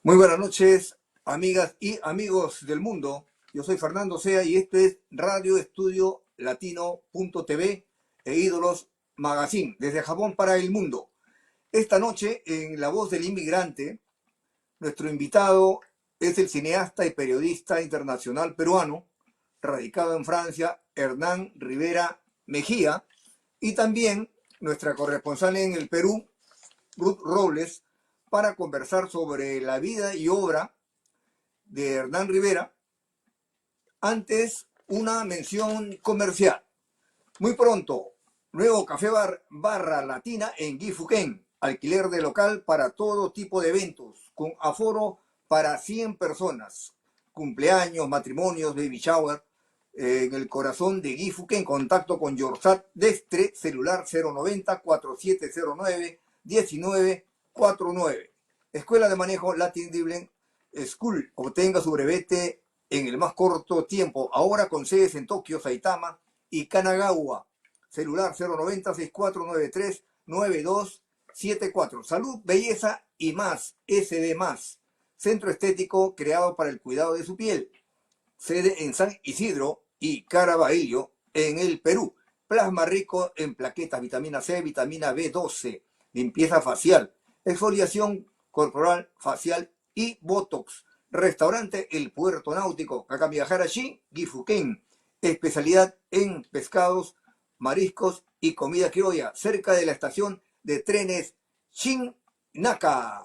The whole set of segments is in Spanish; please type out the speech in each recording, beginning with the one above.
Muy buenas noches, amigas y amigos del mundo. Yo soy Fernando Sea y esto es Radio Estudio Latino.tv e Ídolos Magazine, desde Japón para el mundo. Esta noche, en La Voz del Inmigrante, nuestro invitado es el cineasta y periodista internacional peruano, radicado en Francia, Hernán Rivera Mejía, y también nuestra corresponsal en el Perú, Ruth Robles, para conversar sobre la vida y obra de Hernán Rivera. Antes, una mención comercial. Muy pronto, nuevo café barra latina en Gifuken. Alquiler de local para todo tipo de eventos, con aforo para 100 personas. Cumpleaños, matrimonios, baby shower. En el corazón de Gifuken, contacto con Yorsat Destre, celular 090-4709-1949. Escuela de Manejo Latin Dublin School. Obtenga su brevete en el más corto tiempo. Ahora con sedes en Tokio, Saitama y Kanagawa. Celular 090-6493-9274. Salud, belleza y más. SD+. Centro estético creado para el cuidado de su piel. Sede en San Isidro y Caraballo, en el Perú. Plasma rico en plaquetas, vitamina C, vitamina B12, limpieza facial, exfoliación corporal, facial y botox. Restaurante El Puerto Náutico, Kakamiyaharashi, Gifuken. Especialidad en pescados, mariscos y comida criolla, cerca de la estación de trenes Shin-Naka.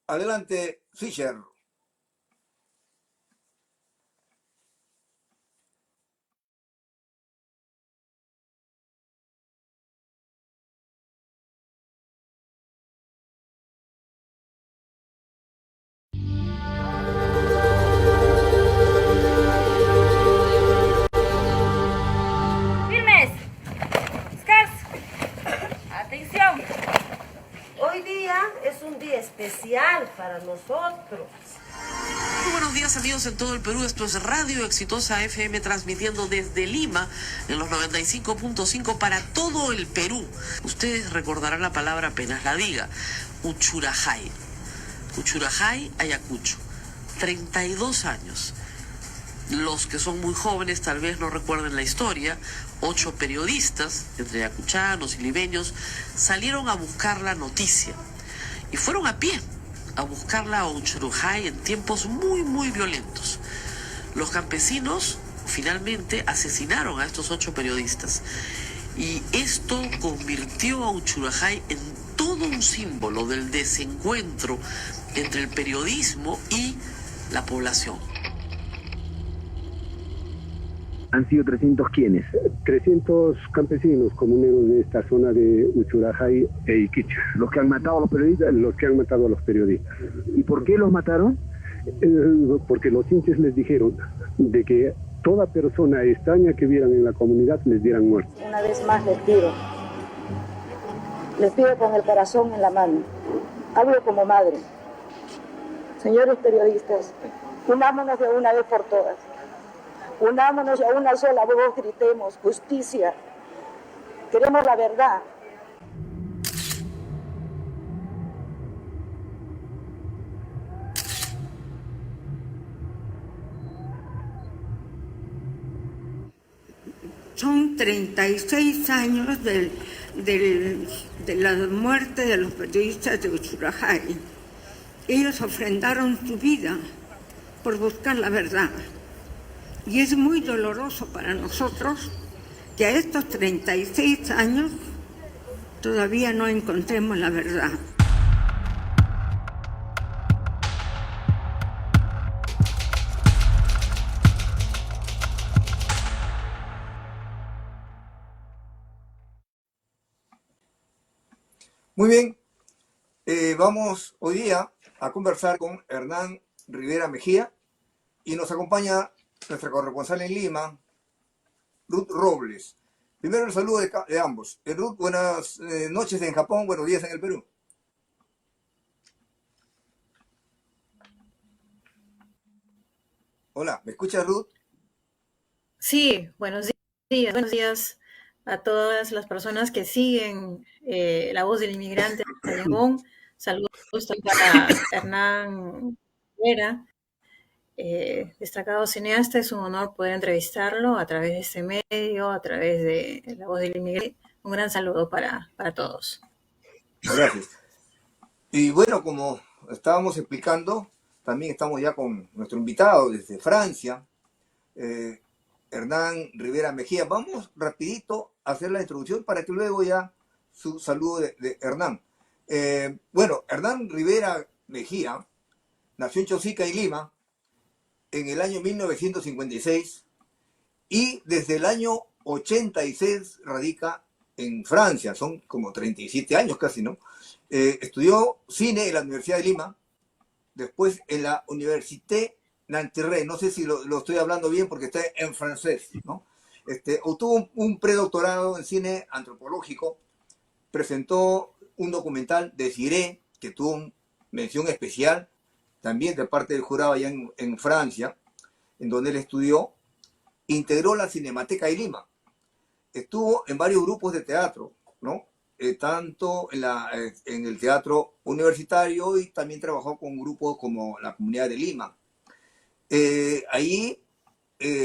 Adelante, Fisher. ¡Firmes! ¡Scars! ¡Atención! Hoy día es un día especial para nosotros. Muy buenos días, amigos en todo el Perú. Esto es Radio Exitosa FM, transmitiendo desde Lima en los 95.5 para todo el Perú. Ustedes recordarán la palabra apenas la diga: Uchurajay. Uchurajay, Ayacucho. 32 años. Los que son muy jóvenes tal vez no recuerden la historia. 8 periodistas, entre ayacuchanos y limeños, salieron a buscar la noticia. Y fueron a pie a buscarla a Uchurujay en tiempos muy violentos. Los campesinos finalmente asesinaron a estos 8 periodistas. Y esto convirtió a Uchurujay en todo un símbolo del desencuentro entre el periodismo y la población. ¿Han sido 300 quiénes? 300 campesinos comuneros de esta zona de Uchurajay e Iquicha. Los que han matado a los periodistas, los que han matado a los periodistas. ¿Y por qué los mataron? Porque los hinchas les dijeron de que toda persona extraña que vieran en la comunidad les dieran muerte. Una vez más les pido con el corazón en la mano, hablo como madre. Señores periodistas, unámonos de una vez por todas. Unámonos y a una sola voz gritemos justicia. Queremos la verdad. Son 36 años de la muerte de los periodistas de Uchurajay. Ellos ofrendaron su vida por buscar la verdad. Y es muy doloroso para nosotros que a estos 36 años todavía no encontremos la verdad. Muy bien, vamos hoy día a conversar con Hernán Rivera Mejía y nos acompaña nuestra corresponsal en Lima, Ruth Robles. Primero el saludo de ambos. Ruth, buenas noches en Japón, buenos días en el Perú. Hola, ¿me escuchas, Ruth? Sí, buenos días a todas las personas que siguen La Voz del Inmigrante en Japón. Saludos también para Hernán Rivera, destacado cineasta. Es un honor poder entrevistarlo a través de este medio, a través de La Voz del Inmigrante. Un gran saludo para todos. Gracias. Y bueno, como estábamos explicando, también estamos ya con nuestro invitado desde Francia, Hernán Rivera Mejía. Vamos rapidito a hacer la introducción para que luego ya su saludo de Hernán. Bueno, Hernán Rivera Mejía nació en Chosica y Lima en el año 1956 y desde el año 86 radica en Francia. Son como 37 años casi, ¿no? Estudió cine en la Universidad de Lima, después en la Université Nanterre, no sé si lo estoy hablando bien porque está en francés, ¿no? Obtuvo un predoctorado en cine antropológico, presentó un documental de Ciré, que tuvo mención especial, también de parte del jurado allá en Francia, en donde él estudió, integró la Cinemateca de Lima, estuvo en varios grupos de teatro, ¿no? Tanto en el teatro universitario y también trabajó con grupos como la Comunidad de Lima. Ahí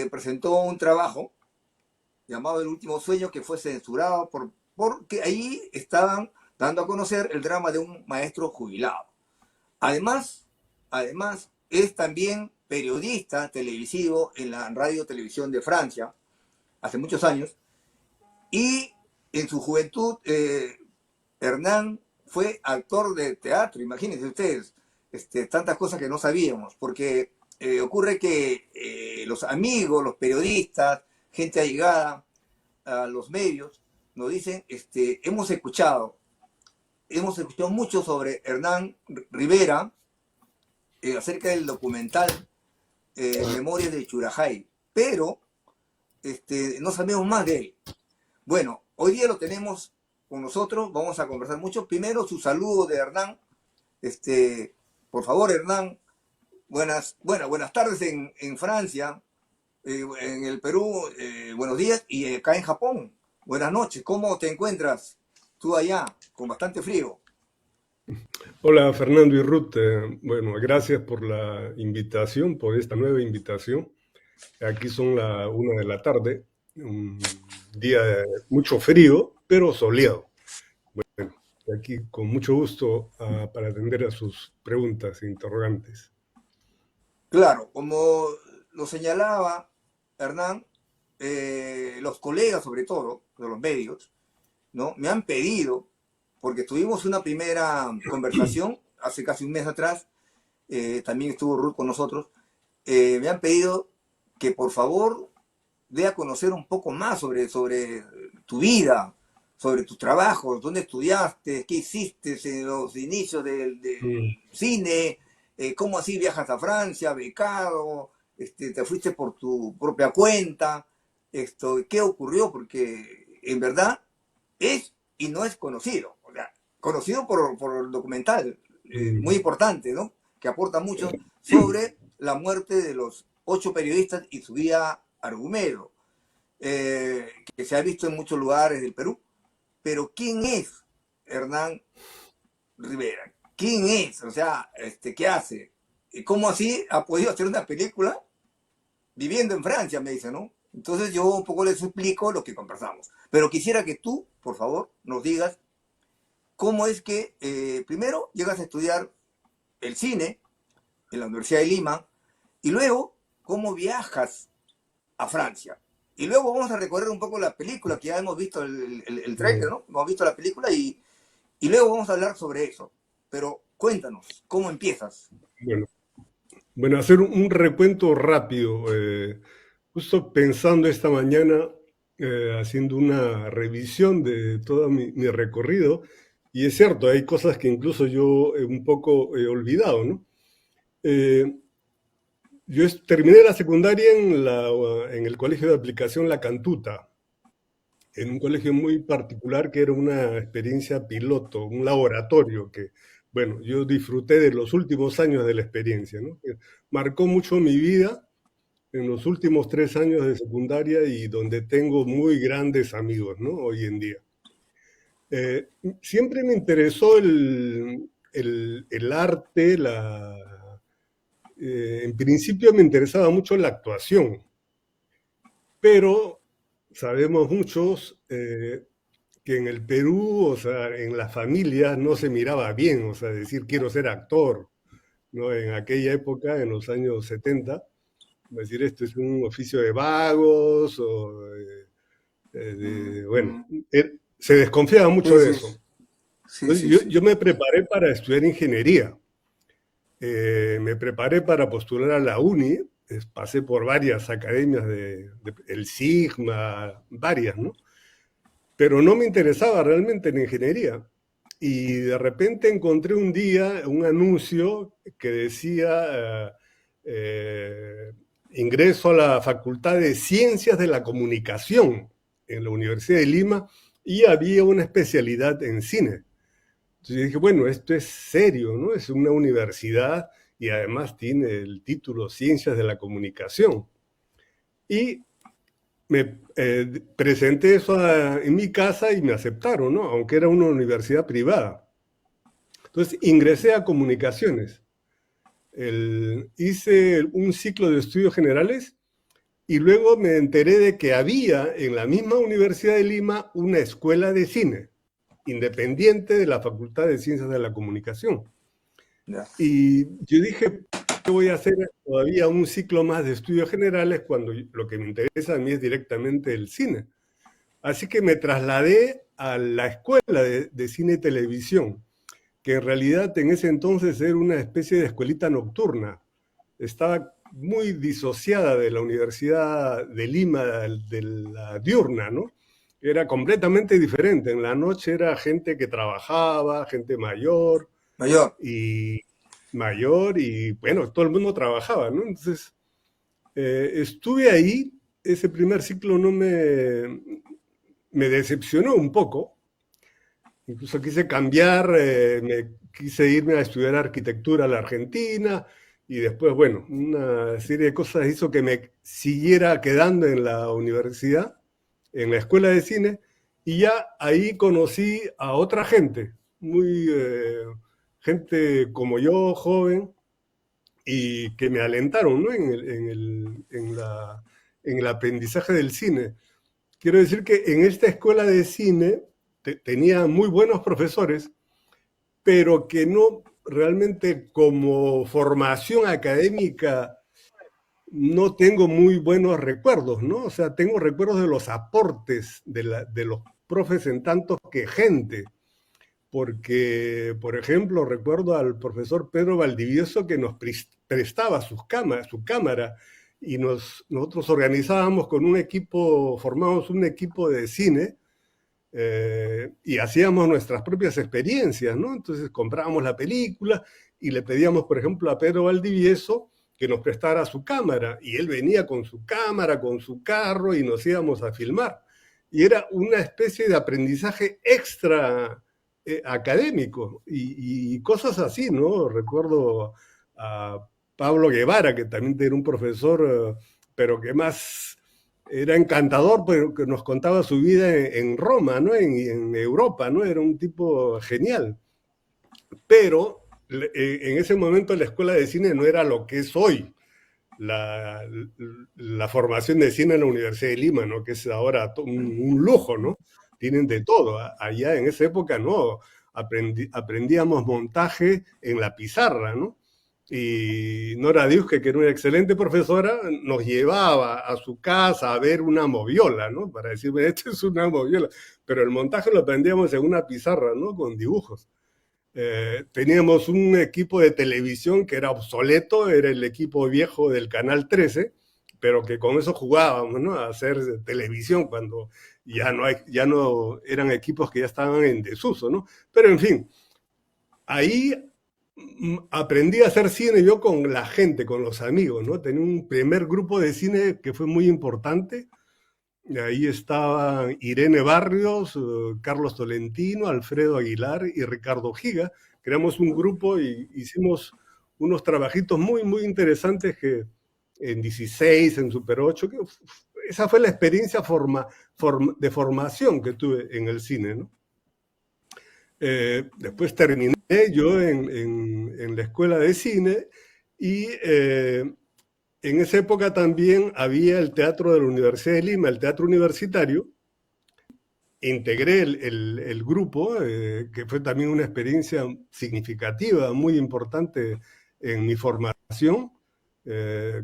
presentó un trabajo llamado El Último Sueño, que fue censurado porque ahí estaban dando a conocer el drama de un maestro jubilado. Además, es también periodista televisivo en la Radio Televisión de Francia, hace muchos años, y en su juventud, Hernán fue actor de teatro, imagínense ustedes, tantas cosas que no sabíamos, porque ocurre que los amigos, los periodistas, gente allegada a los medios, nos dicen, hemos escuchado mucho sobre Hernán Rivera, acerca del documental Memorias de Churajay, pero no sabemos más de él. Bueno, hoy día lo tenemos con nosotros, vamos a conversar mucho. Primero, su saludo de Hernán. Por favor, Hernán, buenas tardes en Francia, en el Perú, buenos días, y acá en Japón, buenas noches. ¿Cómo te encuentras tú allá, con bastante frío? Hola Fernando y Ruth, bueno, gracias por la invitación, por esta nueva invitación. Aquí son la 1 de la tarde, un día de mucho frío, pero soleado. Bueno, aquí con mucho gusto para atender a sus preguntas e interrogantes. Claro, como lo señalaba Hernán, los colegas sobre todo, de los medios, ¿no? Me han pedido, porque tuvimos una primera conversación hace casi un mes atrás, también estuvo Ruth con nosotros, me han pedido que por favor dé a conocer un poco más sobre tu vida, sobre tus trabajos, dónde estudiaste, qué hiciste en los inicios del cine, cómo así viajas a Francia, becado, te fuiste por tu propia cuenta, qué ocurrió, porque en verdad es y no es conocido, o sea, conocido por el documental, muy importante, ¿no? Que aporta mucho sobre la muerte de los 8 periodistas y su guía Argumedo, que se ha visto en muchos lugares del Perú. Pero ¿quién es Hernán Rivera? ¿Quién es? O sea, ¿qué hace? ¿Cómo así ha podido hacer una película viviendo en Francia? Me dice, ¿no? Entonces yo un poco les explico lo que conversamos. Pero quisiera que tú, por favor, nos digas cómo es que primero llegas a estudiar el cine en la Universidad de Lima y luego cómo viajas a Francia. Y luego vamos a recorrer un poco la película, que ya hemos visto el trailer, ¿no? Hemos visto la película y luego vamos a hablar sobre eso. Pero cuéntanos, ¿cómo empiezas? Bueno, hacer un recuento rápido. Justo pensando esta mañana, haciendo una revisión de todo mi recorrido, y es cierto, hay cosas que incluso yo un poco he olvidado, ¿no? Yo terminé la secundaria en el colegio de aplicación La Cantuta, en un colegio muy particular que era una experiencia piloto, un laboratorio que, bueno, yo disfruté de los últimos años de la experiencia, ¿no? Que marcó mucho mi vida en los últimos 3 años de secundaria y donde tengo muy grandes amigos, ¿no? Hoy en día. Siempre me interesó el arte, en principio me interesaba mucho la actuación, pero sabemos muchos que en el Perú, o sea, en las familias no se miraba bien, o sea, decir quiero ser actor, ¿no? En aquella época, en los años 70, decir esto es un oficio de vagos, o bueno, se desconfiaba mucho de eso. Entonces, yo me preparé para estudiar ingeniería. Me preparé para postular a la UNI, pasé por varias academias el Sigma, varias, ¿no? Pero no me interesaba realmente la ingeniería. Y de repente encontré un día un anuncio que decía ingreso a la Facultad de Ciencias de la Comunicación en la Universidad de Lima, y había una especialidad en cine. Entonces yo dije, bueno, esto es serio, ¿no? Es una universidad y además tiene el título Ciencias de la Comunicación. Y me presenté eso en mi casa y me aceptaron, ¿no? Aunque era una universidad privada. Entonces ingresé a comunicaciones. Hice un ciclo de estudios generales y luego me enteré de que había en la misma Universidad de Lima una escuela de cine, independiente de la Facultad de Ciencias de la Comunicación. Y yo dije, voy a hacer todavía un ciclo más de estudios generales cuando lo que me interesa a mí es directamente el cine. Así que me trasladé a la escuela de cine y televisión, que en realidad en ese entonces era una especie de escuelita nocturna. Estaba muy disociada de la Universidad de Lima, de la diurna, ¿no? Era completamente diferente. En la noche era gente que trabajaba, gente mayor. Y bueno, todo el mundo trabajaba, ¿no? Entonces, estuve ahí, ese primer ciclo no me decepcionó un poco, incluso quise cambiar, quise irme a estudiar arquitectura a la Argentina, y después, bueno, una serie de cosas hizo que me siguiera quedando en la universidad, en la escuela de cine, y ya ahí conocí a otra gente, gente como yo, joven, y que me alentaron, ¿no? en el aprendizaje del cine. Quiero decir que en esta escuela de cine tenía muy buenos profesores, pero que no realmente como formación académica no tengo muy buenos recuerdos, ¿no? O sea, tengo recuerdos de los aportes de los profes en tanto que gente. Porque, por ejemplo, recuerdo al profesor Pedro Valdivieso que nos prestaba su cámara y nosotros organizábamos con un equipo, formamos un equipo de cine y hacíamos nuestras propias experiencias, ¿no? Entonces comprábamos la película y le pedíamos, por ejemplo, a Pedro Valdivieso que nos prestara su cámara y él venía con su cámara, con su carro y nos íbamos a filmar. Y era una especie de aprendizaje extra académico y cosas así, ¿no? Recuerdo a Pablo Guevara, que también era un profesor, pero que más era encantador, pero que nos contaba su vida en Roma, ¿no? En Europa, ¿no? Era un tipo genial. Pero en ese momento la escuela de cine no era lo que es hoy. La formación de cine en la Universidad de Lima, ¿no? Que es ahora un lujo, ¿no? Tienen de todo. Allá en esa época no, aprendíamos montaje en la pizarra, ¿no? Y Nora Diusque, que era una excelente profesora, nos llevaba a su casa a ver una moviola, ¿no? Para decir, esto es una moviola. Pero el montaje lo aprendíamos en una pizarra, ¿no? Con dibujos. Teníamos un equipo de televisión que era obsoleto, era el equipo viejo del Canal 13, pero que con eso jugábamos, ¿no? A hacer televisión cuando ya no eran equipos que ya estaban en desuso, ¿no? Pero en fin, ahí aprendí a hacer cine yo con la gente, con los amigos, ¿no? Tenía un primer grupo de cine que fue muy importante. Y ahí estaban Irene Barrios, Carlos Tolentino, Alfredo Aguilar y Ricardo Giga. Creamos un grupo y hicimos unos trabajitos muy, muy interesantes que en 16, en Super 8, esa fue la experiencia de formación que tuve en el cine, ¿no? Después terminé yo en la escuela de cine y en esa época también había el teatro de la Universidad de Lima, el teatro universitario. Integré el grupo, que fue también una experiencia significativa, muy importante en mi formación,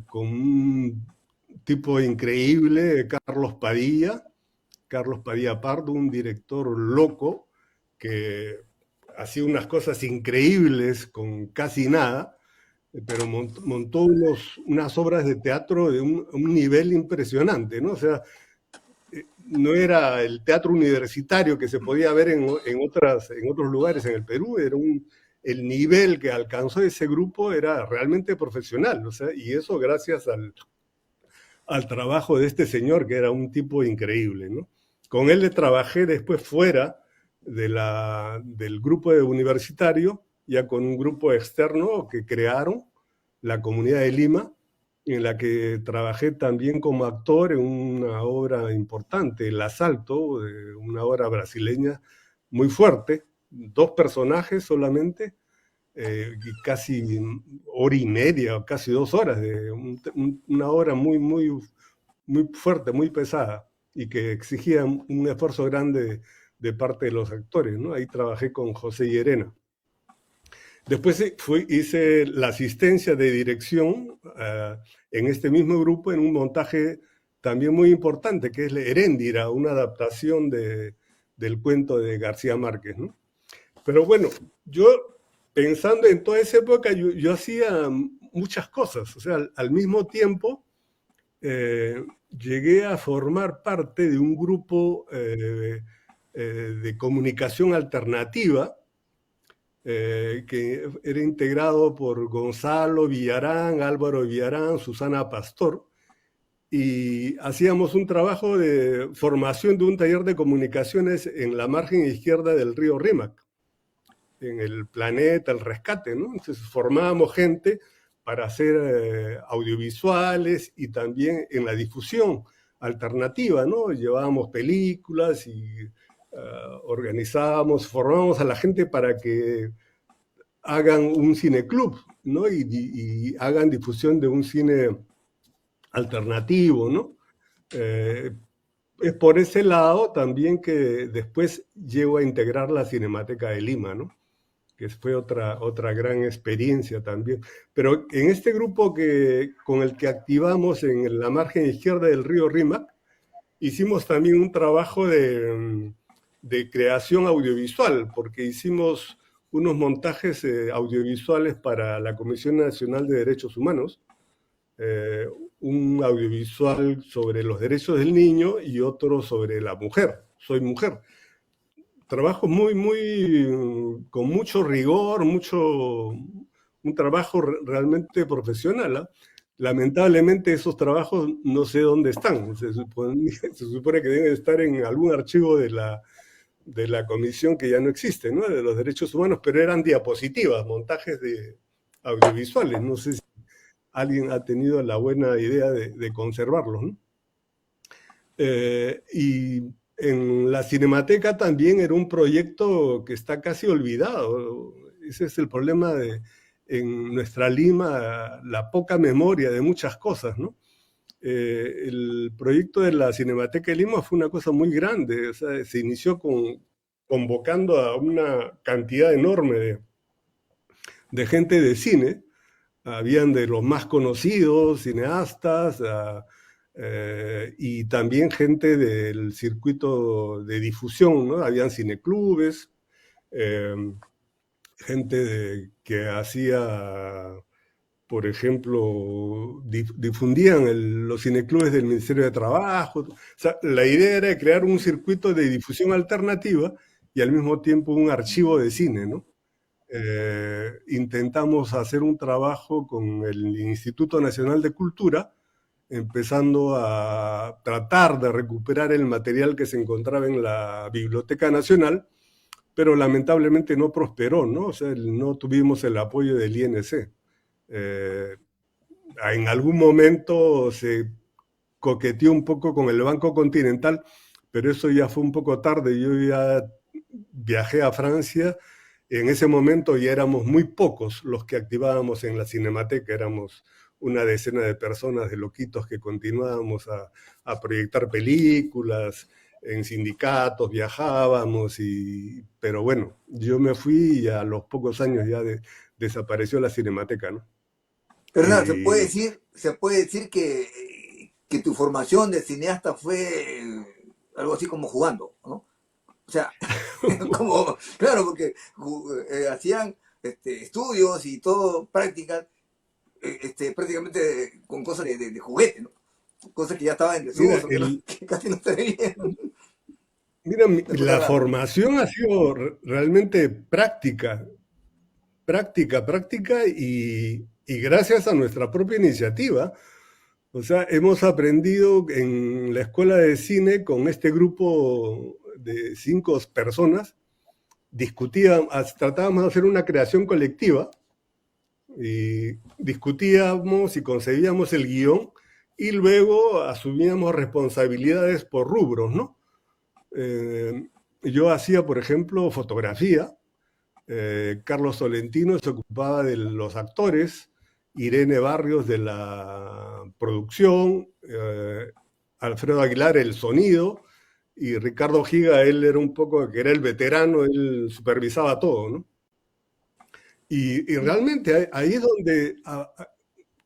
con un tipo increíble, Carlos Padilla Pardo, un director loco que hacía unas cosas increíbles con casi nada, pero montó unas obras de teatro de un nivel impresionante, ¿no? O sea, no era el teatro universitario que se podía ver en otros lugares en el Perú, el nivel que alcanzó ese grupo era realmente profesional, o sea, y eso gracias al trabajo de este señor, que era un tipo increíble, ¿no? Con él le trabajé después fuera del grupo universitario, ya con un grupo externo que crearon, la Comunidad de Lima, en la que trabajé también como actor en una obra importante, El Asalto, una obra brasileña muy fuerte, 2 personajes solamente, y casi hora y media, casi 2 horas, de una obra muy, muy, muy fuerte, muy pesada, y que exigía un esfuerzo grande de parte de los actores, ¿no? Ahí trabajé con José Llerena. Después hice la asistencia de dirección en este mismo grupo, en un montaje también muy importante, que es Heréndira, una adaptación del cuento de García Márquez, ¿no? Pero bueno, yo pensando en toda esa época, yo hacía muchas cosas. O sea, al mismo tiempo llegué a formar parte de un grupo de comunicación alternativa, que era integrado por Gonzalo Villarán, Álvaro Villarán, Susana Pastor, y hacíamos un trabajo de formación de un taller de comunicaciones en la margen izquierda del río Rímac, en el Planeta, el Rescate, ¿no? Entonces formábamos gente para hacer audiovisuales y también en la difusión alternativa, ¿no? Llevábamos películas y organizábamos, formábamos a la gente para que hagan un cineclub, ¿no? Y hagan difusión de un cine alternativo, ¿no? Es por ese lado también que después llego a integrar la Cinemateca de Lima, ¿no? Que fue otra gran experiencia también. Pero en este grupo con el que activamos en la margen izquierda del río Rímac, hicimos también un trabajo de creación audiovisual, porque hicimos unos montajes audiovisuales para la Comisión Nacional de Derechos Humanos, un audiovisual sobre los derechos del niño y otro sobre la mujer, Soy Mujer. Trabajo con mucho rigor, un trabajo realmente profesional, ¿eh? Lamentablemente esos trabajos no sé dónde están. Se supone que deben estar en algún archivo de la comisión que ya no existe, ¿no? De los derechos humanos, pero eran diapositivas, montajes audiovisuales. No sé si alguien ha tenido la buena idea de conservarlos, ¿no? Y en la Cinemateca también era un proyecto que está casi olvidado. Ese es el problema en nuestra Lima, la poca memoria de muchas cosas, ¿no? El proyecto de la Cinemateca de Lima fue una cosa muy grande. O sea, se inició convocando a una cantidad enorme de gente de cine. Habían de los más conocidos, cineastas, y también gente del circuito de difusión, ¿no? Habían cineclubes, gente que hacía, por ejemplo, difundían los cineclubes del Ministerio de Trabajo. O sea, la idea era crear un circuito de difusión alternativa y al mismo tiempo un archivo de cine, ¿no? Intentamos hacer un trabajo con el Instituto Nacional de Cultura, empezando a tratar de recuperar el material que se encontraba en la Biblioteca Nacional, pero lamentablemente no prosperó, ¿no? O sea, no tuvimos el apoyo del INC. En algún momento se coqueteó un poco con el Banco Continental, pero eso ya fue un poco tarde. Yo ya viajé a Francia. En ese momento ya éramos muy pocos los que activábamos en la Cinemateca, éramos una decena de personas, de loquitos que continuábamos a proyectar películas, en sindicatos viajábamos, pero bueno, yo me fui y a los pocos años ya desapareció la Cinemateca, ¿no? Hernán, Y se puede decir que tu formación de cineasta fue algo así como jugando, ¿no? O sea, como, claro, porque hacían estudios y todo, prácticas, prácticamente con cosas de juguete, ¿no? Cosas que ya estaban en mira, desuso, que casi no se veían. mira, Te la recordarás. formación ha sido realmente práctica, y gracias a nuestra propia iniciativa. O sea, hemos aprendido en la escuela de cine con este grupo de 5 personas, tratábamos de hacer una creación colectiva y discutíamos y concebíamos el guión y luego asumíamos responsabilidades por rubros, ¿no? Yo hacía, por ejemplo, fotografía. Carlos Tolentino se ocupaba de los actores, Irene Barrios de la producción, Alfredo Aguilar el sonido, y Ricardo Giga, él era un poco, que era el veterano, él supervisaba todo, ¿no? Y realmente ahí es donde,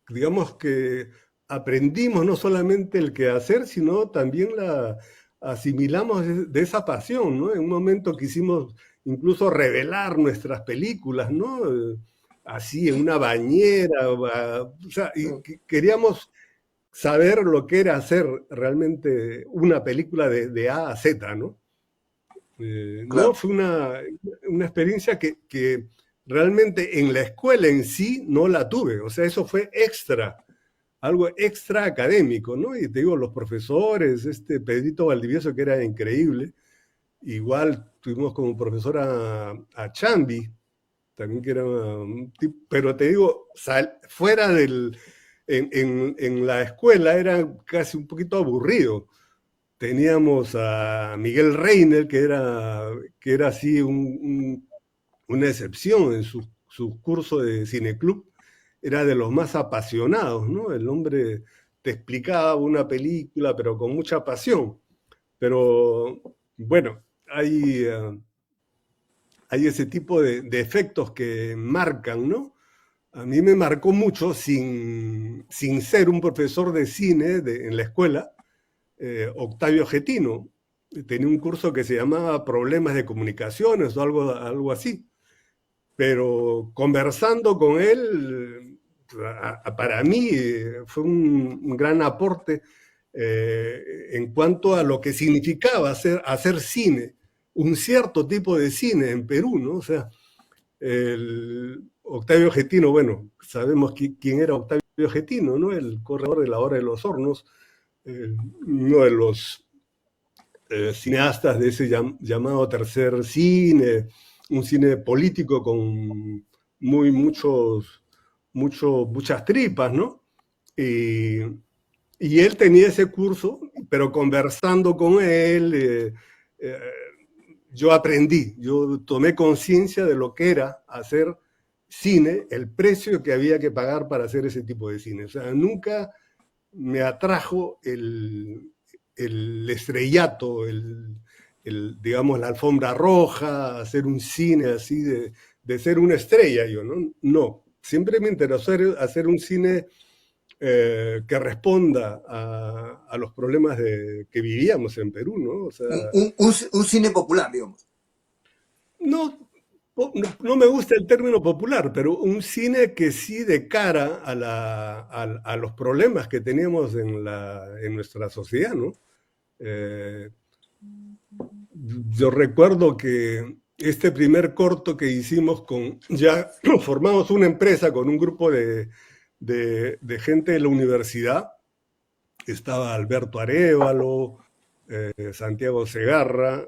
digamos que aprendimos no solamente el quehacer, sino también asimilamos de esa pasión, ¿no? En un momento quisimos incluso revelar nuestras películas, ¿no? Así en una bañera, o sea, y queríamos saber lo que era hacer realmente una película de A a Z, ¿no? No, Claro, fue una experiencia que realmente en la escuela en sí no la tuve, o sea, eso fue extra, algo extra académico, ¿no? Y te digo, los profesores, Pedrito Valdivieso, que era increíble, igual tuvimos como profesor a Chambi, también que era un tipo, pero te digo, fuera en la escuela era casi un poquito aburrido. Teníamos a Miguel Reiner, que era así una excepción en su curso de cineclub, era de los más apasionados, ¿no? El hombre te explicaba una película, pero con mucha pasión. Pero bueno, hay ese tipo de efectos que marcan, ¿no? A mí me marcó mucho, sin ser un profesor de cine en la escuela, Octavio Getino. Tenía un curso que se llamaba Problemas de Comunicaciones o algo así. Pero conversando con él, para mí fue un gran aporte en cuanto a lo que significaba hacer cine, un cierto tipo de cine en Perú, ¿no? O sea, Octavio Getino, bueno, sabemos quién era Octavio Getino, ¿no? El corredor de la Hora de los Hornos, uno de los cineastas de ese llamado tercer cine, un cine político con muchas tripas, ¿no? Y él tenía ese curso, pero conversando con él, yo aprendí, yo tomé conciencia de lo que era hacer cine, el precio que había que pagar para hacer ese tipo de cine. O sea, nunca me atrajo el estrellato, digamos, la alfombra roja, hacer un cine así de ser una estrella, yo, ¿no? No, siempre me interesó hacer un cine que responda a los problemas que vivíamos en Perú, ¿no? O sea, un cine popular, digamos. no me gusta el término popular, pero un cine que sí de cara a los problemas que teníamos en nuestra sociedad, ¿no? Yo recuerdo que este primer corto que hicimos ya formamos una empresa con un grupo de gente de la universidad. Estaba Alberto Arévalo, Santiago Segarra,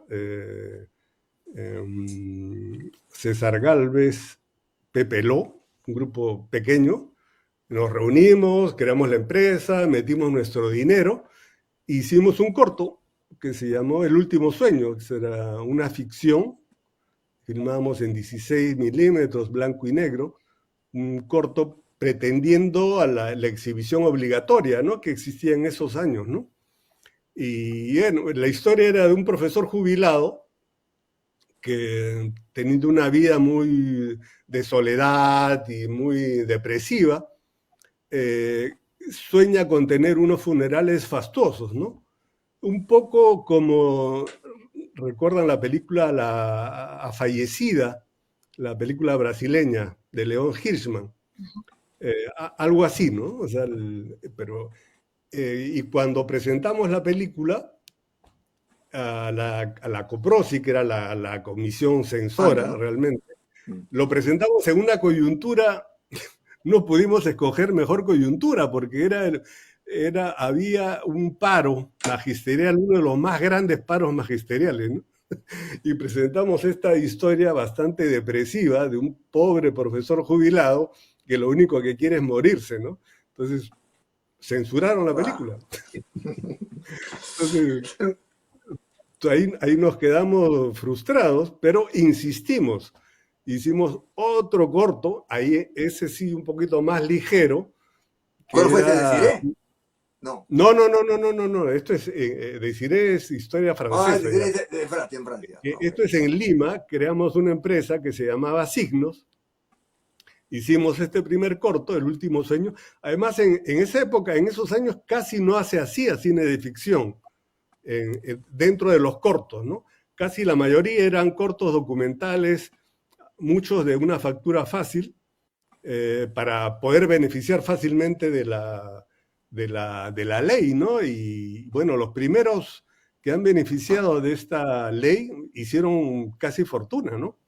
César Gálvez, Pepe Ló, un grupo pequeño. Nos reunimos, creamos la empresa, metimos nuestro dinero, hicimos un corto que se llamó El Último Sueño, que era una ficción filmamos en 16 milímetros, blanco y negro, un corto pretendiendo a la exhibición obligatoria, ¿no?, que existía en esos años, ¿no? Y bueno, la historia era de un profesor jubilado que, teniendo una vida muy de soledad y muy depresiva, sueña con tener unos funerales fastuosos, ¿no? Un poco como, ¿recuerdan la película La Fallecida, la película brasileña de León Hirschman? Algo así, ¿no? O sea, y cuando presentamos la película a la COPROSI, que era la comisión censora, ¿no? realmente, lo presentamos en una coyuntura, no pudimos escoger mejor coyuntura, porque había un paro magisterial, uno de los más grandes paros magisteriales, ¿no? Y presentamos esta historia bastante depresiva de un pobre profesor jubilado que lo único que quiere es morirse, ¿no? Entonces, censuraron la película. Entonces, ahí nos quedamos frustrados, pero insistimos. Hicimos otro corto, ahí ese sí un poquito más ligero. ¿Cuál fue ese, Desiree? No. No. Esto es, Desiree es historia francesa. Desiree es de Francia, en Francia. Esto es en Lima, creamos una empresa que se llamaba Signos. Hicimos este primer corto, El último sueño. Además, en esa época, en esos años, casi no se hacía cine de ficción dentro de los cortos, ¿no? Casi la mayoría eran cortos documentales, muchos de una factura fácil, para poder beneficiar fácilmente de la ley, ¿no? Y bueno, los primeros que han beneficiado de esta ley hicieron casi fortuna, ¿no?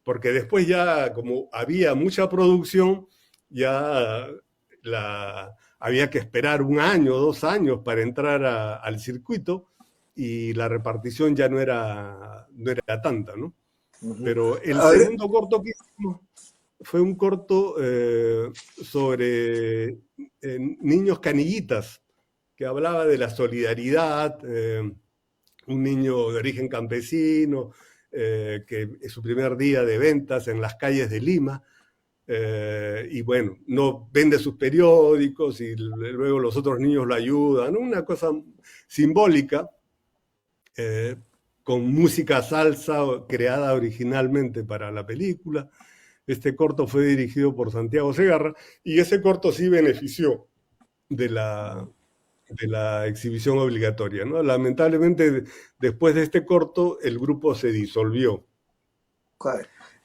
Porque después ya, como había mucha producción, ya había que esperar 1 año, 2 años para entrar al circuito, y la repartición ya no era tanta, ¿no? Pero el segundo corto que hicimos fue un corto sobre niños canillitas, que hablaba de la solidaridad, un niño de origen campesino, que es su primer día de ventas en las calles de Lima, y bueno, no vende sus periódicos y luego los otros niños lo ayudan, ¿no? Una cosa simbólica, con música salsa creada originalmente para la película. Este corto fue dirigido por Santiago Segarra, y ese corto sí benefició de la exhibición obligatoria, ¿no? Lamentablemente, después de este corto, el grupo se disolvió.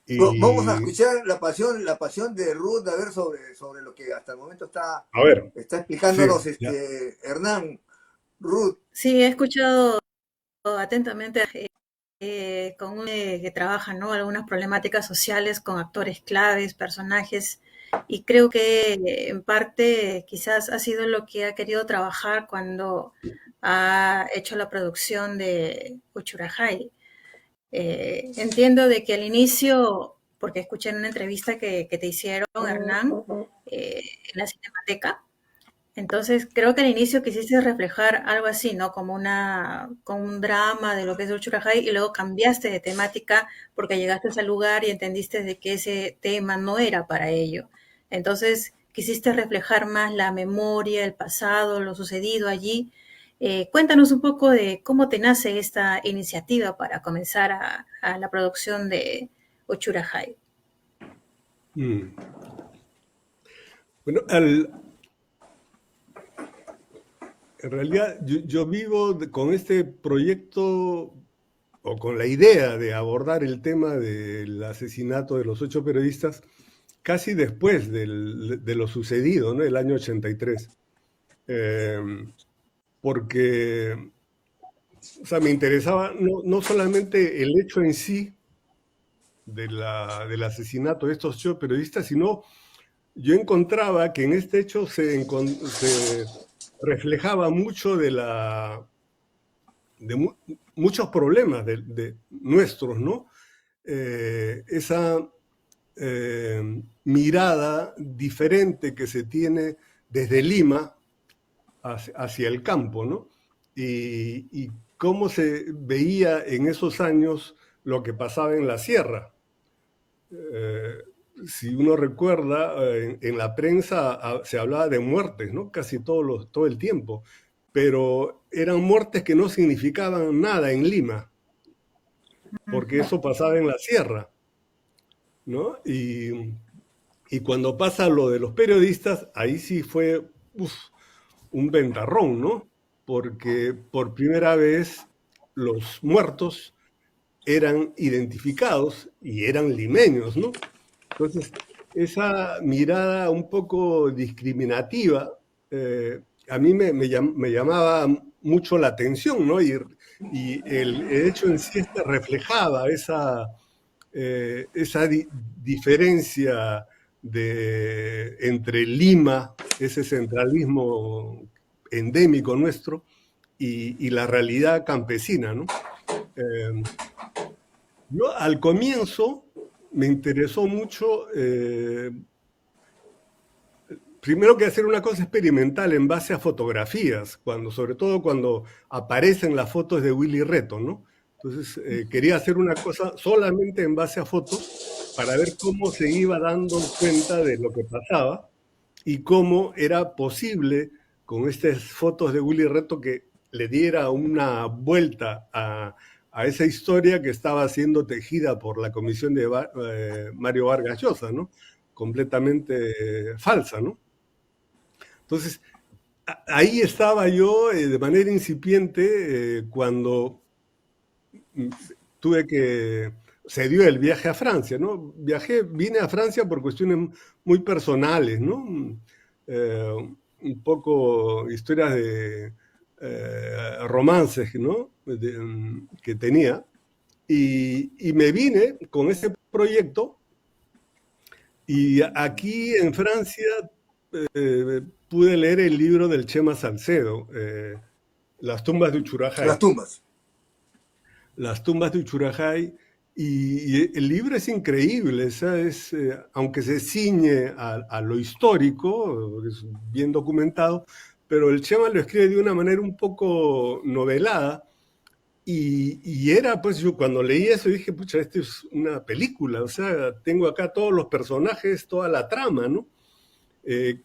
Vamos a escuchar la pasión de Ruth, a ver, sobre lo que hasta el momento está explicándonos, sí, Hernán. Ruth. Sí, he escuchado atentamente con que trabajan, ¿no?, algunas problemáticas sociales con actores claves, personajes, y creo que en parte quizás ha sido lo que ha querido trabajar cuando ha hecho la producción de Uchurajay. Entiendo de que al inicio, porque escuché en una entrevista que te hicieron, Hernán, en la Cinemateca, entonces creo que al inicio quisiste reflejar algo así, ¿no? Como un drama de lo que es Uchurajay, y luego cambiaste de temática porque llegaste al lugar y entendiste de que ese tema no era para ello. Entonces quisiste reflejar más la memoria, el pasado, lo sucedido allí. Cuéntanos un poco de cómo te nace esta iniciativa para comenzar a la producción de Uchurajay. Bueno, en realidad yo vivo con este proyecto, o con la idea de abordar el tema del asesinato de los 8 periodistas casi después de lo sucedido, ¿no?, el año 83. Porque, o sea, me interesaba no solamente el hecho en sí del asesinato de estos 8 periodistas, sino yo encontraba que en este hecho se reflejaba mucho de muchos problemas de nuestros, ¿no? Esa mirada diferente que se tiene desde Lima hacia el campo, ¿no? Y cómo se veía en esos años lo que pasaba en la sierra, Si uno recuerda, en la prensa se hablaba de muertes, ¿no? Casi todo el tiempo, pero eran muertes que no significaban nada en Lima, porque eso pasaba en la sierra, ¿no? Y cuando pasa lo de los periodistas, ahí sí fue un ventarrón, ¿no? Porque por primera vez los muertos eran identificados y eran limeños, ¿no? Entonces, esa mirada un poco discriminativa a mí me llamaba mucho la atención, ¿no? Y el hecho en sí reflejaba esa diferencia entre Lima, ese centralismo endémico nuestro, y la realidad campesina, ¿no? Yo al comienzo me interesó mucho, primero que hacer una cosa experimental en base a fotografías, sobre todo cuando aparecen las fotos de Willy Reto, ¿no? Entonces quería hacer una cosa solamente en base a fotos para ver cómo se iba dando cuenta de lo que pasaba y cómo era posible con estas fotos de Willy Reto que le diera una vuelta a esa historia que estaba siendo tejida por la comisión de Mario Vargas Llosa, ¿no? Completamente falsa, ¿no? Entonces, ahí estaba yo de manera incipiente cuando se dio el viaje a Francia, ¿no? Vine a Francia por cuestiones muy personales, ¿no? Un poco historias de romances, ¿no? Que tenía, y me vine con ese proyecto, y aquí en Francia pude leer el libro del Chema Salcedo, Las tumbas de Uchurajay. Las tumbas de Uchurajay, y el libro es increíble, ¿sabes? Aunque se ciñe a lo histórico, es bien documentado, pero el Chema lo escribe de una manera un poco novelada, y era, pues yo cuando leí eso dije, pucha, esto es una película, o sea, tengo acá todos los personajes, toda la trama, ¿no?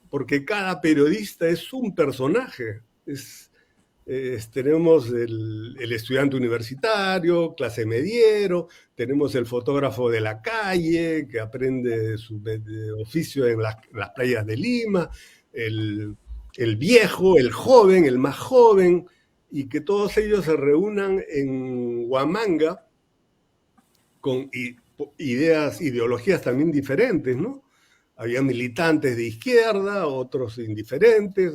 Porque cada periodista es un personaje, tenemos el estudiante universitario, clase mediero, tenemos el fotógrafo de la calle que aprende su oficio en las playas de Lima, el viejo, el joven, el más joven, y que todos ellos se reúnan en Huamanga con ideologías también diferentes, ¿no? Había militantes de izquierda, otros indiferentes,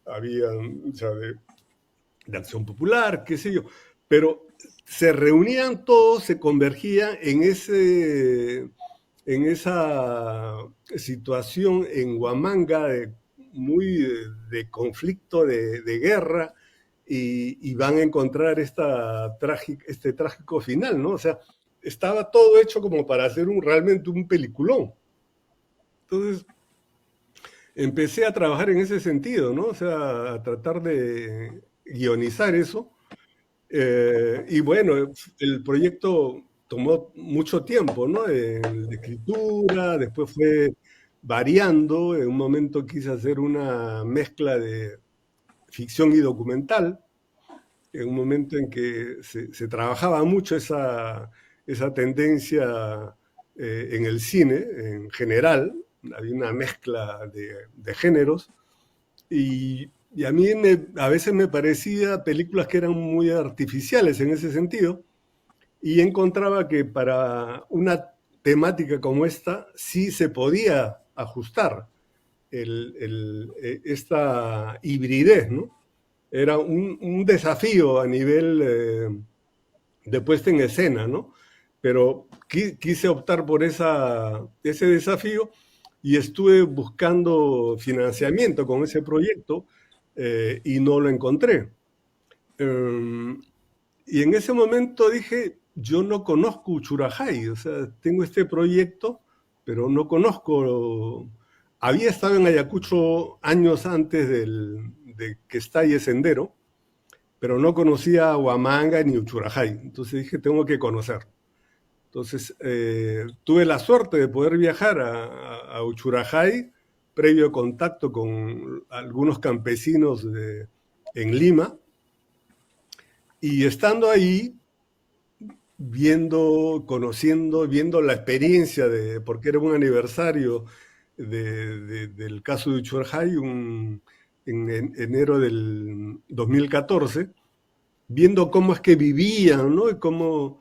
habían, o sea, de Acción Popular, qué sé yo, pero se reunían todos, se convergían en esa situación en Huamanga muy de conflicto, de guerra, y van a encontrar este trágico final, ¿no? O sea, estaba todo hecho como para hacer realmente un peliculón. Entonces, empecé a trabajar en ese sentido, ¿no? O sea, a tratar de guionizar eso. Y bueno, el proyecto tomó mucho tiempo, ¿no? De escritura, después fue variando. En un momento quise hacer una mezcla de ficción y documental. En un momento en que se trabajaba mucho esa tendencia en el cine en general. Había una mezcla de géneros, y a mí a veces me parecía películas que eran muy artificiales en ese sentido, y encontraba que para una temática como esta sí se podía ajustar esta hibridez, ¿no? Era un desafío a nivel de puesta en escena, ¿no? Pero quise optar por ese desafío, y estuve buscando financiamiento con ese proyecto y no lo encontré. Y en ese momento dije, yo no conozco Uchurajay, o sea, tengo este proyecto, pero no conozco. Había estado en Ayacucho años antes de que estalle Sendero, pero no conocía Huamanga ni Uchurajay. Entonces dije, tengo que conocer. Entonces, tuve la suerte de poder viajar a Uchurajay, previo contacto con algunos campesinos en Lima, y estando ahí, viendo la experiencia porque era un aniversario del caso de Uchurajay, en enero del 2014, viendo cómo es que vivían, ¿no? Y cómo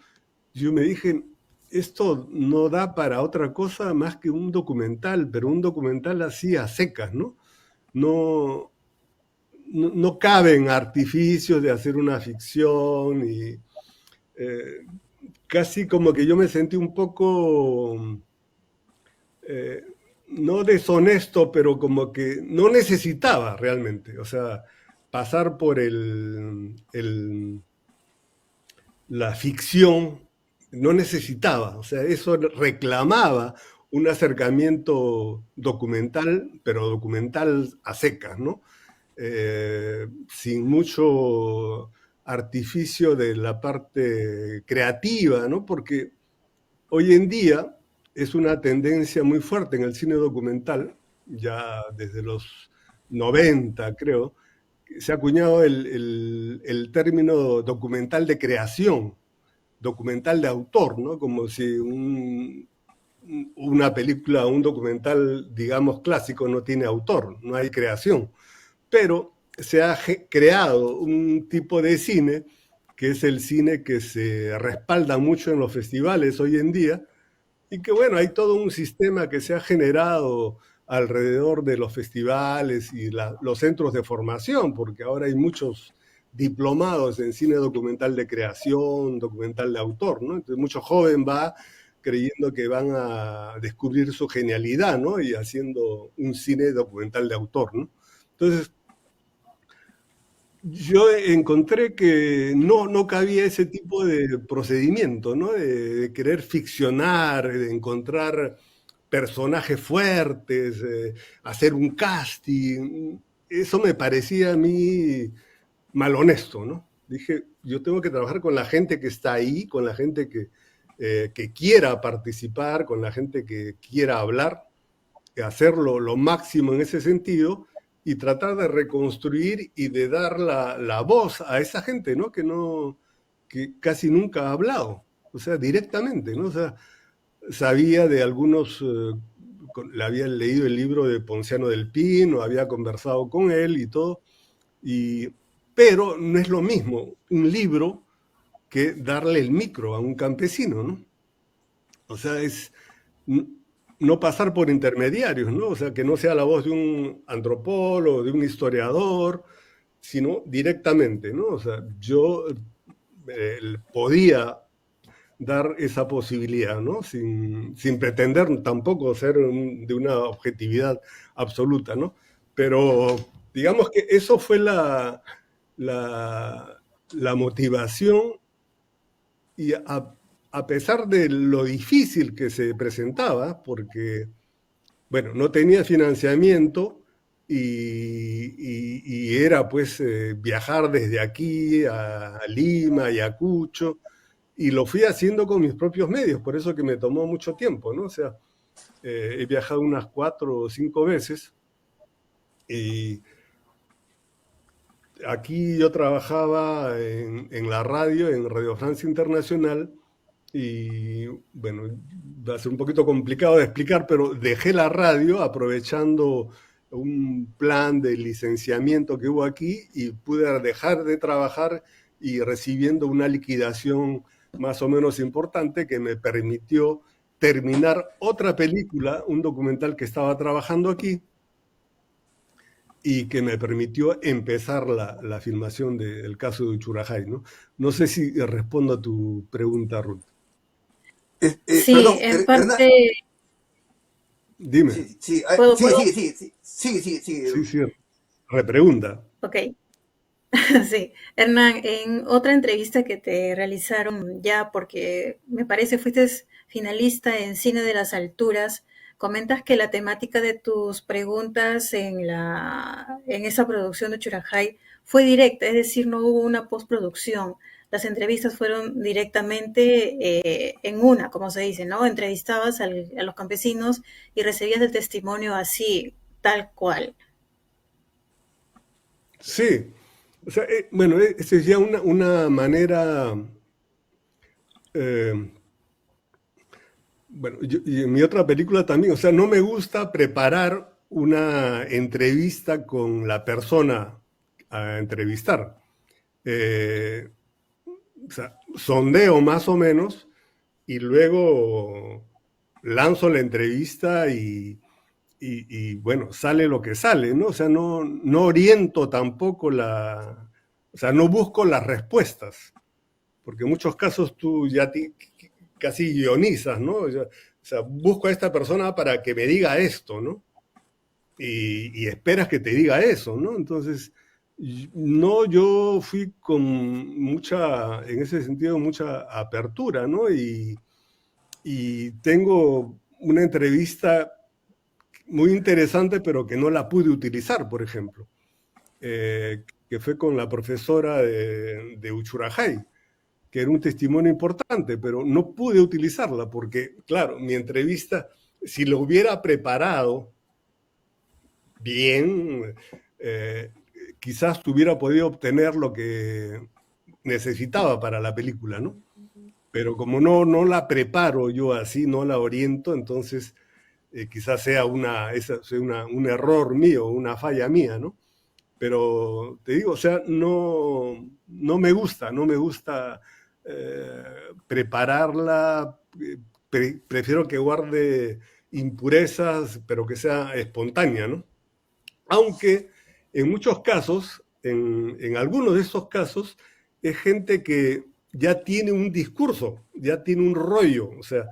yo me dije, esto no da para otra cosa más que un documental, pero un documental así a secas, ¿no? No caben artificios de hacer una ficción y casi como que yo me sentí un poco, no deshonesto, pero como que no necesitaba realmente, o sea, pasar por la ficción, no necesitaba, o sea, eso reclamaba un acercamiento documental, pero documental a secas, ¿no? Sin mucho artificio de la parte creativa, ¿no? Porque hoy en día es una tendencia muy fuerte en el cine documental, ya desde los 90, creo, se ha acuñado el término documental de creación, documental de autor, ¿no? Como si una película o un documental, digamos, clásico no tiene autor, no hay creación. Pero se ha creado un tipo de cine que es el cine que se respalda mucho en los festivales hoy en día y que, bueno, hay todo un sistema que se ha generado alrededor de los festivales y los centros de formación, porque ahora hay muchos diplomados en cine documental de creación, documental de autor, ¿no? Entonces mucho joven va creyendo que van a descubrir su genialidad, ¿no? Y haciendo un cine documental de autor, ¿no? Entonces, yo encontré que no cabía ese tipo de procedimiento, ¿no? De querer ficcionar, de encontrar personajes fuertes, hacer un casting. Eso me parecía a mí malhonesto, ¿no? Dije, yo tengo que trabajar con la gente que está ahí, con la gente que quiera participar, con la gente que quiera hablar, hacerlo lo máximo en ese sentido y tratar de reconstruir y de dar la voz a esa gente, ¿no? Que casi nunca ha hablado, o sea, directamente, ¿no? O sea, sabía de algunos, le había leído el libro de Ponciano del Pino, había conversado con él y todo, pero no es lo mismo un libro que darle el micro a un campesino, ¿no? O sea, es no pasar por intermediarios, ¿no? O sea, que no sea la voz de un antropólogo, de un historiador, sino directamente, ¿no? O sea, yo podía dar esa posibilidad, ¿no? Sin pretender tampoco ser de una objetividad absoluta, ¿no? Pero digamos que eso fue la motivación y a pesar de lo difícil que se presentaba, porque, bueno, no tenía financiamiento y era pues viajar desde aquí a Lima, Ayacucho, y lo fui haciendo con mis propios medios, por eso que me tomó mucho tiempo, ¿no? O sea, he viajado unas 4 o 5 veces y aquí yo trabajaba en la radio, en Radio Francia Internacional, y bueno, va a ser un poquito complicado de explicar, pero dejé la radio aprovechando un plan de licenciamiento que hubo aquí y pude dejar de trabajar y recibiendo una liquidación más o menos importante que me permitió terminar otra película, un documental que estaba trabajando aquí y que me permitió empezar la filmación del caso de Uchurajay, ¿no? No sé si respondo a tu pregunta, Ruth. Sí, Perdón, en Hernán. parte... Dime. Sí, ¿Puedo? Sí, repregunta. Ok. Sí, Hernán, en otra entrevista que te realizaron ya, porque me parece fuiste finalista en Cine de las Alturas, comentas que la temática de tus preguntas en esa producción de Uchurajay fue directa, es decir, no hubo una postproducción. las entrevistas fueron directamente en una, como se dice, ¿no? Entrevistabas a los campesinos y recibías el testimonio así, tal cual. Sí, o sea, bueno, esa es ya una manera, eh, bueno, y en mi otra película también, o sea, no me gusta preparar una entrevista con la persona a entrevistar. Eh, o sea, sondeo más o menos y luego lanzo la entrevista y, bueno, sale lo que sale, ¿no? O sea, no oriento tampoco o sea, no busco las respuestas, porque en muchos casos tú ya casi guionizas, ¿no? O sea, busco a esta persona para que me diga esto, ¿no? Y esperas que te diga eso, ¿no? Entonces, no, yo fui con mucha, en ese sentido, mucha apertura, ¿no? Y tengo una entrevista muy interesante, pero que no la pude utilizar, por ejemplo, que fue con la profesora de Uchurajay, que era un testimonio importante, pero no pude utilizarla porque, claro, mi entrevista, si lo hubiera preparado bien, quizás hubiera podido obtener lo que necesitaba para la película, ¿no? Pero como no la preparo yo así, no la oriento, entonces quizás sea un error mío, una falla mía, ¿no? Pero te digo, o sea, no me gusta prepararla, prefiero que guarde impurezas, pero que sea espontánea, ¿no? Aunque en muchos casos, en algunos de esos casos, es gente que ya tiene un discurso, ya tiene un rollo, o sea,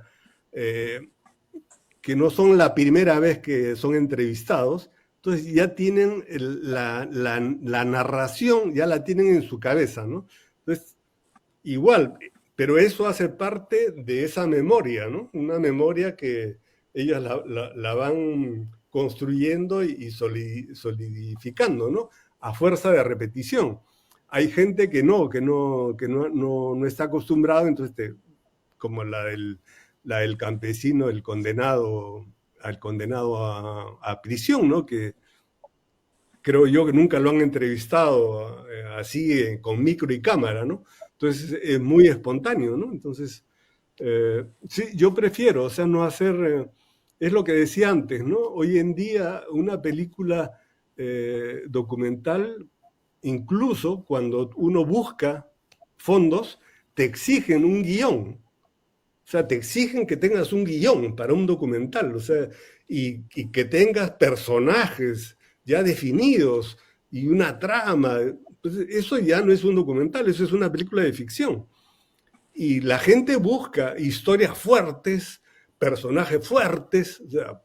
que no son la primera vez que son entrevistados, entonces ya tienen la narración, ya la tienen en su cabeza, ¿no? Entonces, igual, pero eso hace parte de esa memoria, ¿no? Una memoria que ellas la van construyendo y solidificando, no a fuerza de repetición. Hay gente que no está acostumbrado, entonces como la del campesino, el condenado a prisión, ¿no? Que creo yo que nunca lo han entrevistado así con micro y cámara, ¿no? Entonces es muy espontáneo, ¿no? Entonces, sí, yo prefiero, o sea, no hacer, es lo que decía antes, ¿no? Hoy en día una película documental, incluso cuando uno busca fondos, te exigen un guión. O sea, te exigen que tengas un guión para un documental, o sea, y que tengas personajes ya definidos y una trama. Pues eso ya no es un documental, eso es una película de ficción. Y la gente busca historias fuertes, personajes fuertes. O sea,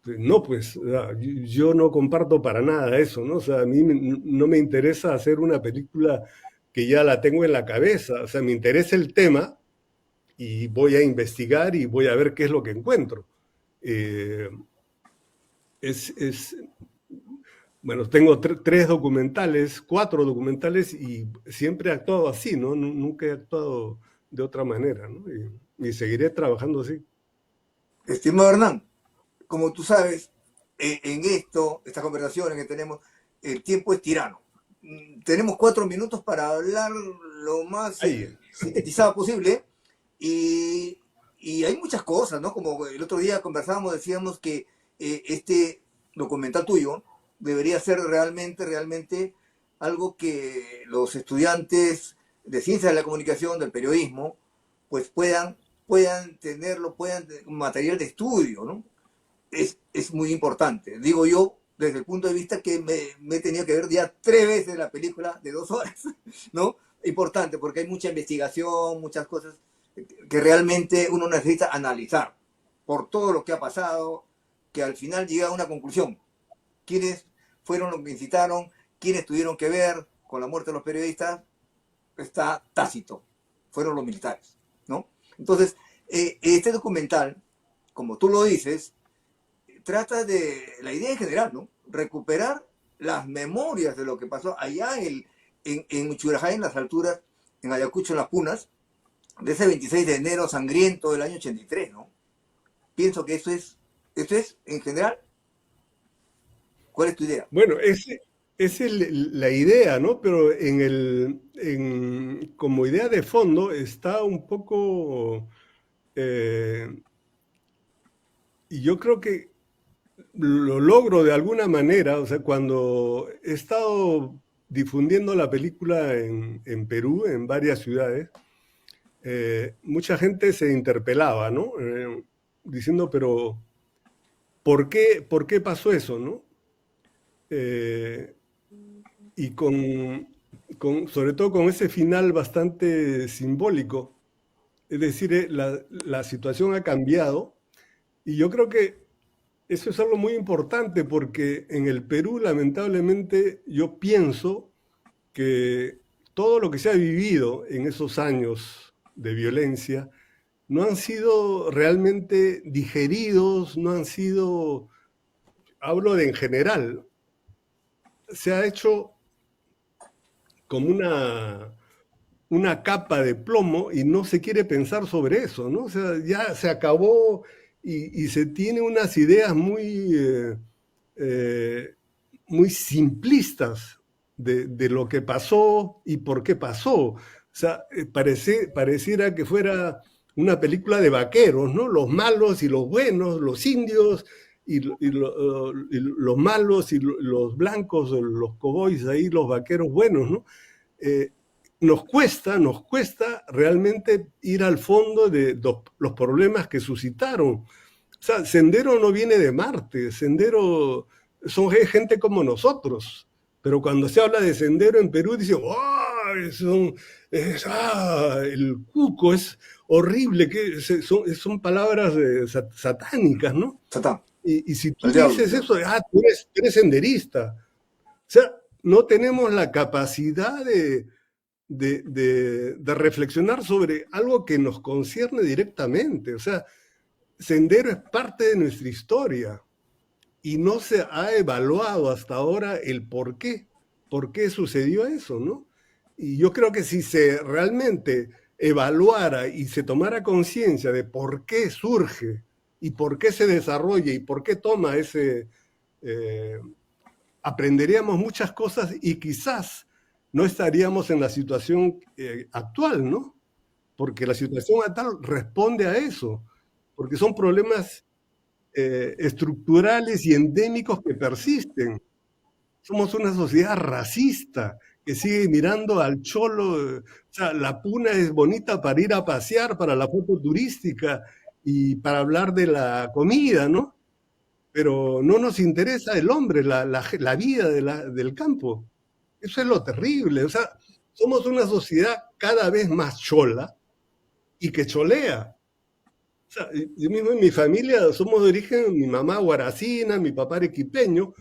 no, pues o sea, yo no comparto para nada eso, ¿no? O sea, a mí no me interesa hacer una película que ya la tengo en la cabeza. O sea, me interesa el tema y voy a investigar y voy a ver qué es lo que encuentro. Bueno, tengo 3 documentales, 4 documentales y siempre he actuado así, ¿no? Nunca he actuado de otra manera, ¿no? Y seguiré trabajando así. Estimado Hernán, como tú sabes, en esta conversación que tenemos, el tiempo es tirano. Tenemos 4 minutos para hablar lo más sintetizado posible y hay muchas cosas, ¿no? Como el otro día conversábamos, decíamos que este documental tuyo debería ser realmente algo que los estudiantes de ciencias de la comunicación, del periodismo, pues puedan tenerlo, material de estudio, ¿no? Es muy importante. Digo yo, desde el punto de vista que me he tenido que ver ya 3 veces la película de 2 horas, ¿no? Importante, porque hay mucha investigación, muchas cosas que realmente uno necesita analizar por todo lo que ha pasado, que al final llega a una conclusión. ¿Quiénes fueron los que incitaron? ¿Quiénes tuvieron que ver con la muerte de los periodistas? Está tácito. Fueron los militares, ¿no? Entonces, este documental, como tú lo dices, trata de la idea en general, ¿no? Recuperar las memorias de lo que pasó allá en Uchurajay, en las alturas en Ayacucho, en las Punas, de ese 26 de enero sangriento del año 83, ¿no? Pienso que esto es en general. ¿Cuál es tu idea? Bueno, esa es la idea, ¿no? Pero como idea de fondo está un poco... y yo creo que lo logro de alguna manera, o sea, cuando he estado difundiendo la película en Perú, en varias ciudades, mucha gente se interpelaba, ¿no? Diciendo, pero por qué pasó eso, ¿no? Y sobre todo con ese final bastante simbólico, es decir, la situación ha cambiado y yo creo que eso es algo muy importante porque en el Perú, lamentablemente, yo pienso que todo lo que se ha vivido en esos años de violencia no han sido realmente digeridos, no han sido, hablo de en general, se ha hecho como una capa de plomo y no se quiere pensar sobre eso, ¿no? O sea, ya se acabó y se tiene unas ideas muy simplistas de lo que pasó y por qué pasó. O sea, pareciera que fuera una película de vaqueros, ¿no? Los malos y los buenos, los indios y los malos y los blancos, los cowboys ahí, los vaqueros buenos, ¿no? Nos cuesta realmente ir al fondo de los problemas que suscitaron. O sea, Sendero no viene de Marte, Sendero son gente como nosotros, pero cuando se habla de Sendero en Perú dice, ¡oh! El cuco es horrible, son palabras satánicas, ¿no? Satán. Y si tú dices eso, tú eres senderista. O sea, no tenemos la capacidad de reflexionar sobre algo que nos concierne directamente. O sea, Sendero es parte de nuestra historia y no se ha evaluado hasta ahora el por qué sucedió eso, ¿no? Y yo creo que si se realmente evaluara y se tomara conciencia de por qué surge y por qué se desarrolla y por qué toma aprenderíamos muchas cosas y quizás no estaríamos en la situación actual, ¿no? Porque la situación actual responde a eso, porque son problemas estructurales y endémicos que persisten. Somos una sociedad racista que sigue mirando al cholo. O sea, la Puna es bonita para ir a pasear, para la foto turística y para hablar de la comida, ¿no? Pero no nos interesa el hombre, la vida del campo. Eso es lo terrible. O sea, somos una sociedad cada vez más chola y que cholea. O sea, yo mismo en mi familia somos de origen, mi mamá guaracina, mi papá arequipeño.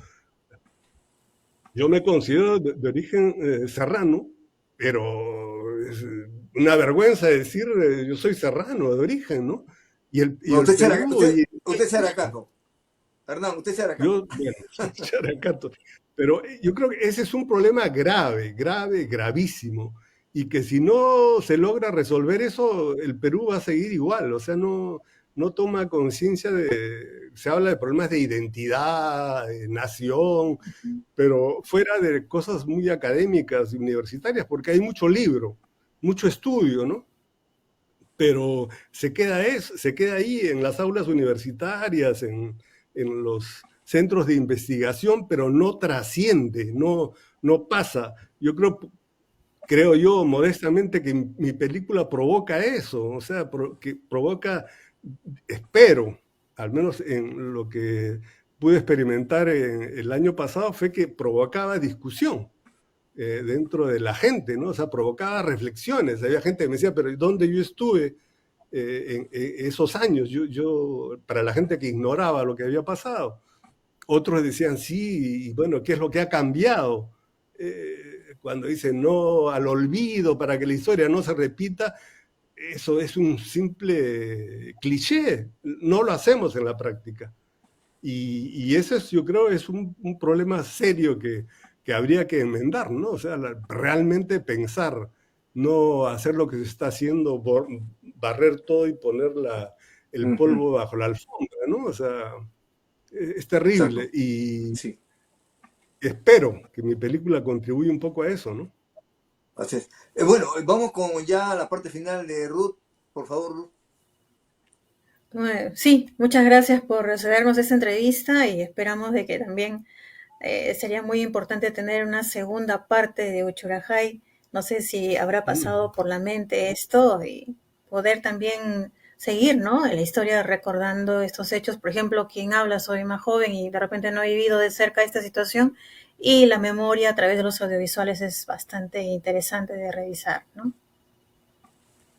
Yo me considero de origen serrano, pero es una vergüenza decir yo soy serrano de origen, ¿no? Usted es Aracato. Hernán, usted es Aracato. Yo, bueno, soy Aracato. Pero yo creo que ese es un problema gravísimo. Y que si no se logra resolver eso, el Perú va a seguir igual. O sea, no toma conciencia se habla de problemas de identidad, de nación, pero fuera de cosas muy académicas y universitarias, porque hay mucho libro, mucho estudio, ¿no? Pero se queda ahí en las aulas universitarias, en los centros de investigación, pero no trasciende, no pasa. Yo creo yo modestamente que mi película provoca eso, o sea, que provoca, espero, al menos en lo que pude experimentar el año pasado, fue que provocaba discusión dentro de la gente, ¿no? O sea, provocaba reflexiones. Había gente que me decía, pero ¿dónde yo estuve en esos años? Yo, para la gente que ignoraba lo que había pasado. Otros decían, sí, y bueno, ¿qué es lo que ha cambiado? Cuando dicen no al olvido para que la historia no se repita, eso es un simple cliché, no lo hacemos en la práctica. Y eso yo creo es un problema serio que habría que enmendar, ¿no? O sea, realmente pensar no hacer lo que se está haciendo, barrer todo y poner el polvo bajo la alfombra, ¿no? O sea, es terrible. Exacto. Y Sí, espero que mi película contribuya un poco a eso, ¿no? así es. Bueno, vamos con ya la parte final de Ruth. Por favor, Ruth. Sí, muchas gracias por cedernos esta entrevista y esperamos de que también sería muy importante tener una segunda parte de Uchurajay. No sé si habrá pasado por la mente esto y poder también seguir, ¿no? En la historia recordando estos hechos. Por ejemplo, quien habla, soy más joven y de repente no he vivido de cerca esta situación y la memoria a través de los audiovisuales es bastante interesante de revisar, ¿no?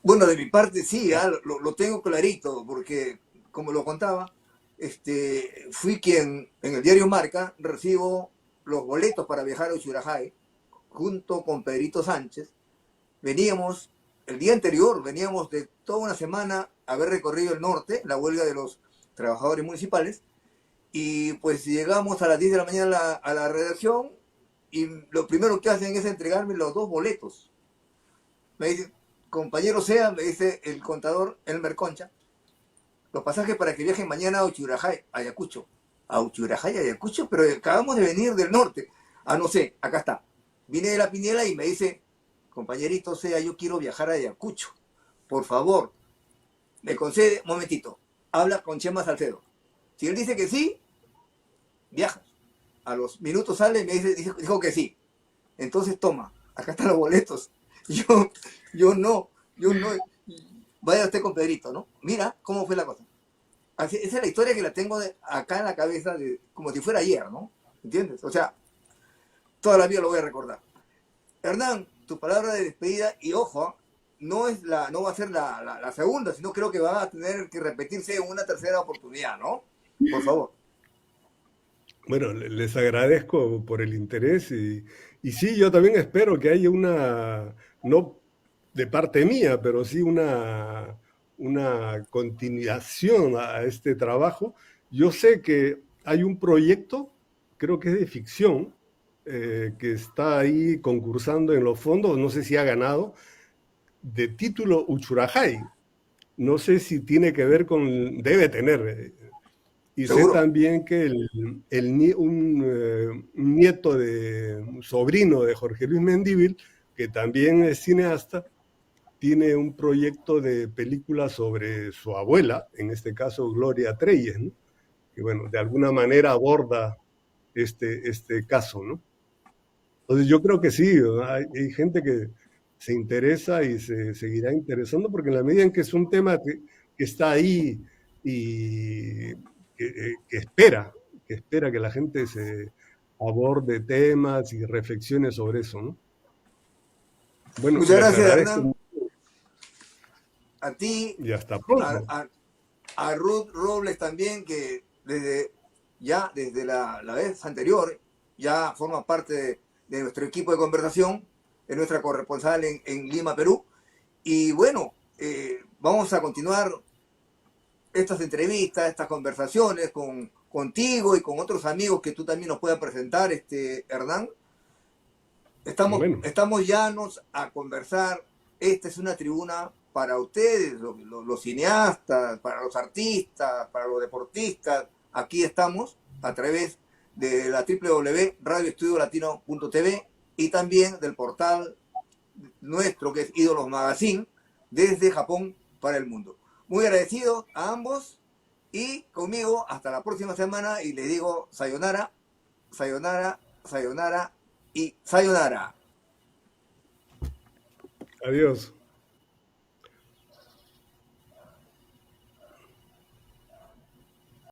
Bueno, de mi parte sí, lo tengo clarito, porque como lo contaba, fui quien en el diario Marca recibo los boletos para viajar a Uchurajay junto con Pedrito Sánchez. Veníamos, el día anterior, veníamos de toda una semana a haber recorrido el norte, la huelga de los trabajadores municipales, y pues llegamos a las 10 de la mañana a la redacción y lo primero que hacen es entregarme los dos boletos. Me dice, compañero Sea, me dice el contador Elmer Concha, los pasajes para que viajen mañana a Uchurajay, Ayacucho. A Uchurajay, Ayacucho, pero acabamos de venir del norte. Ah, no sé, acá está. Vine de la Pinela y me dice, compañerito Sea, yo quiero viajar a Ayacucho. Por favor, me concede, un momentito, habla con Chema Salcedo. Si él dice que sí, viajas. A los minutos sale y me dijo que sí. Entonces toma, acá están los boletos. Yo no, vaya usted con Pedrito, ¿no? Mira cómo fue la cosa. Así, esa es la historia que la tengo acá en la cabeza, como si fuera ayer, ¿no? ¿Entiendes? O sea, toda la vida lo voy a recordar. Hernán, tu palabra de despedida, y ojo, no va a ser la segunda, sino creo que va a tener que repetirse en una tercera oportunidad, ¿no? Por favor. Bueno, les agradezco por el interés y sí, yo también espero que haya no de parte mía, pero sí una continuación a este trabajo. Yo sé que hay un proyecto, creo que es de ficción, que está ahí concursando en los fondos, no sé si ha ganado, de título Uchurajay. No sé si tiene que ver debe tener. Y sé Seguro. también que un nieto un sobrino de Jorge Luis Mendívil, que también es cineasta, tiene un proyecto de película sobre su abuela, en este caso Gloria Treyes, ¿no? Que bueno, de alguna manera aborda este caso, ¿no? Entonces yo creo que sí, ¿no? Hay gente que se interesa y se seguirá interesando porque en la medida en que es un tema que está ahí y que espera que la gente se aborde temas y reflexione sobre eso, ¿no? Bueno, Muchas les gracias, agradezco Hernán. mucho A ti, y hasta pronto. a Ruth Robles también, que desde la vez anterior ya forma parte de nuestro equipo de conversación, es nuestra corresponsal en Lima, Perú. Y bueno, vamos a continuar estas entrevistas, estas conversaciones contigo y con otros amigos que tú también nos puedas presentar, Hernán. Bueno. Estamos llanos a conversar. Esta es una tribuna para ustedes, los cineastas, para los artistas, para los deportistas. Aquí estamos a través de la www.radioestudiolatino.tv y también del portal nuestro que es Ídolos Magazine desde Japón para el mundo. Muy agradecido a ambos y conmigo hasta la próxima semana y les digo sayonara, sayonara, sayonara y sayonara. Adiós.